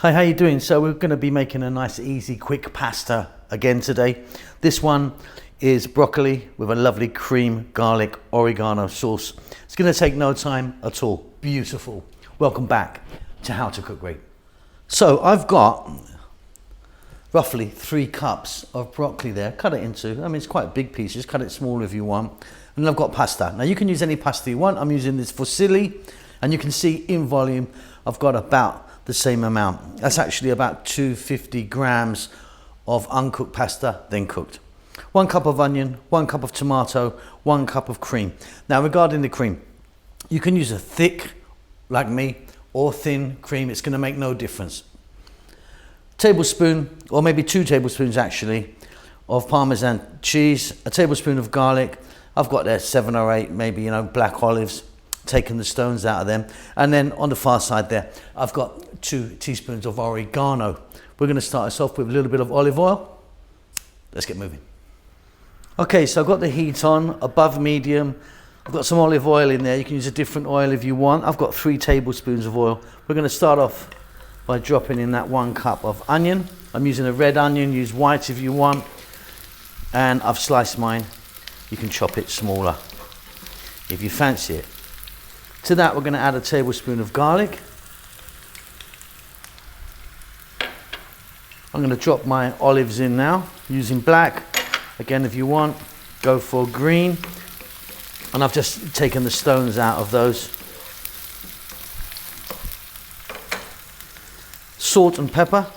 Hi, how you doing? So we're going to be making a nice, easy, quick pasta again today. This one is broccoli with a lovely cream, garlic, oregano sauce. It's going to take no time at all. Beautiful. Welcome back to How to Cook Great. So I've got roughly 3 cups of broccoli there. Cut it into, it's quite big pieces. Cut it small if you want. And I've got pasta. Now you can use any pasta you want. I'm using this fusilli, and you can see in volume I've got about the same amount. That's actually about 250 grams of uncooked pasta, then cooked. 1 cup of onion, 1 cup of tomato, 1 cup of cream. Now regarding the cream, you can use a thick, like me, or thin cream. It's going to make no difference. Tablespoon, or maybe 2 tablespoons actually, of Parmesan cheese, a tablespoon of garlic. I've got there 7 or 8, maybe, black olives, taking the stones out of them. And then on the far side there, I've got 2 teaspoons of oregano. We're going to start us off with a little bit of olive oil. Let's get moving. Okay, so I've got the heat on, above medium. I've got some olive oil in there. You can use a different oil if you want. I've got 3 tablespoons of oil. We're going to start off by dropping in that 1 cup of onion. I'm using a red onion, use white if you want. And I've sliced mine. You can chop it smaller if you fancy it. To that, we're going to add a tablespoon of garlic. I'm going to drop my olives in now, using black. Again, if you want, go for green. And I've just taken the stones out of those. Salt and pepper.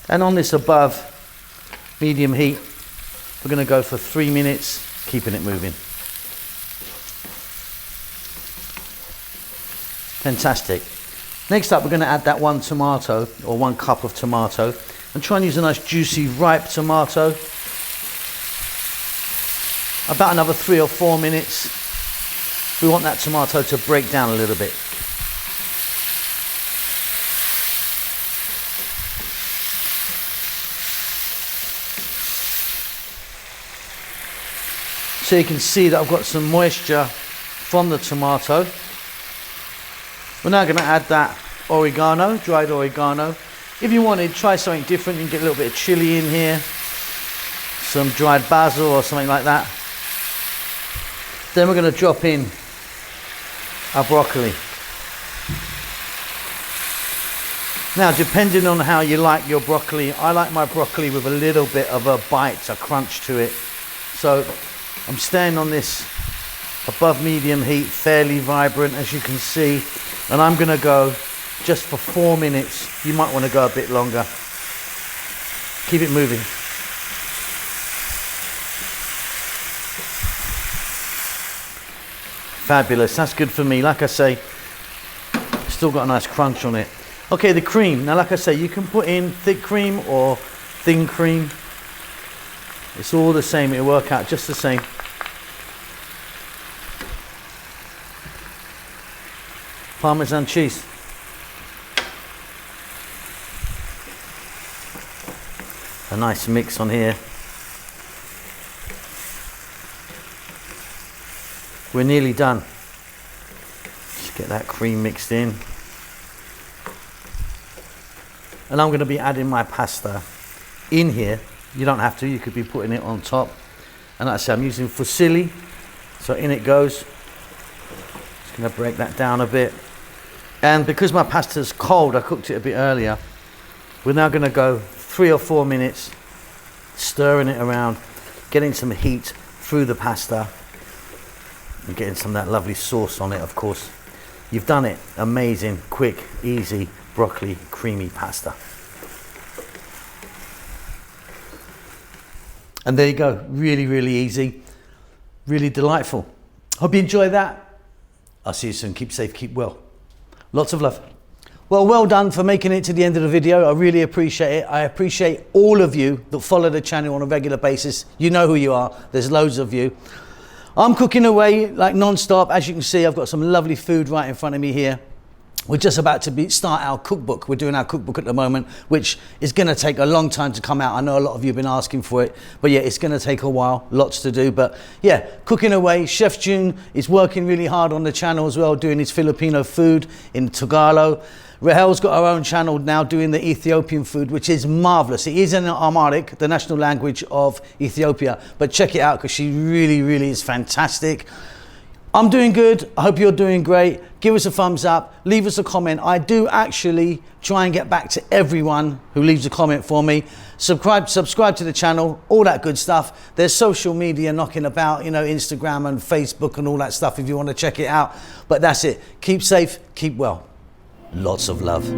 And on this above medium heat, we're going to go for 3 minutes, keeping it moving. Fantastic. Next up, we're going to add that 1 tomato, or 1 cup of tomato, and try and use a nice juicy ripe tomato. About another 3 or 4 minutes. We want that tomato to break down a little bit. So you can see that I've got some moisture from the tomato. We're now going to add that oregano, dried oregano. If you wanted, try something different. You can get a little bit of chili in here, some dried basil or something like that. Then we're going to drop in our broccoli. Now, depending on how you like your broccoli, I like my broccoli with a little bit of a bite, a crunch to it. So I'm staying on this above medium heat, fairly vibrant as you can see, and I'm going to go just for 4 minutes. You might want to go a bit longer. Keep it moving. Fabulous, that's good for me. Like I say, still got a nice crunch on it. Okay, the cream. Now like I say, you can put in thick cream or thin cream. It's all the same, it'll work out just the same. Parmesan cheese. A nice mix on here. We're nearly done. Just get that cream mixed in. And I'm going to be adding my pasta in here. You don't have to, you could be putting it on top. And like I said, I'm using fusilli, so in it goes. Just going to break that down a bit. And because my pasta's cold, I cooked it a bit earlier, we're now going to go 3 or 4 minutes, stirring it around, getting some heat through the pasta, and getting some of that lovely sauce on it, of course. You've done it. Amazing, quick, easy, broccoli, creamy pasta. And there you go, really, really easy, really delightful. Hope you enjoy that. I'll see you soon. Keep safe, keep well. Lots of love. Well done for making it to the end of the video. I really appreciate it. I appreciate all of you that follow the channel on a regular basis. You know who you are. There's loads of you. I'm cooking away like non-stop. As you can see, I've got some lovely food right in front of me here. we're just about to start our cookbook. We're doing our cookbook at the moment, which is going to take a long time to come out. I know a lot of you have been asking for it, but yeah, it's going to take a while, lots to do. But yeah, cooking away. Chef June is working really hard on the channel as well, doing his Filipino food in Tagalog. Rahel's got her own channel now doing the Ethiopian food, which is marvelous. It is in Amharic, the national language of Ethiopia, but check it out because she really, really is fantastic. I'm doing good. I hope you're doing great. Give us a thumbs up. Leave us a comment. I do actually try and get back to everyone who leaves a comment for me. Subscribe to the channel, all that good stuff. There's social media knocking about, you know, Instagram and Facebook and all that stuff if you want to check it out. But that's it. Keep safe, keep well. Lots of love.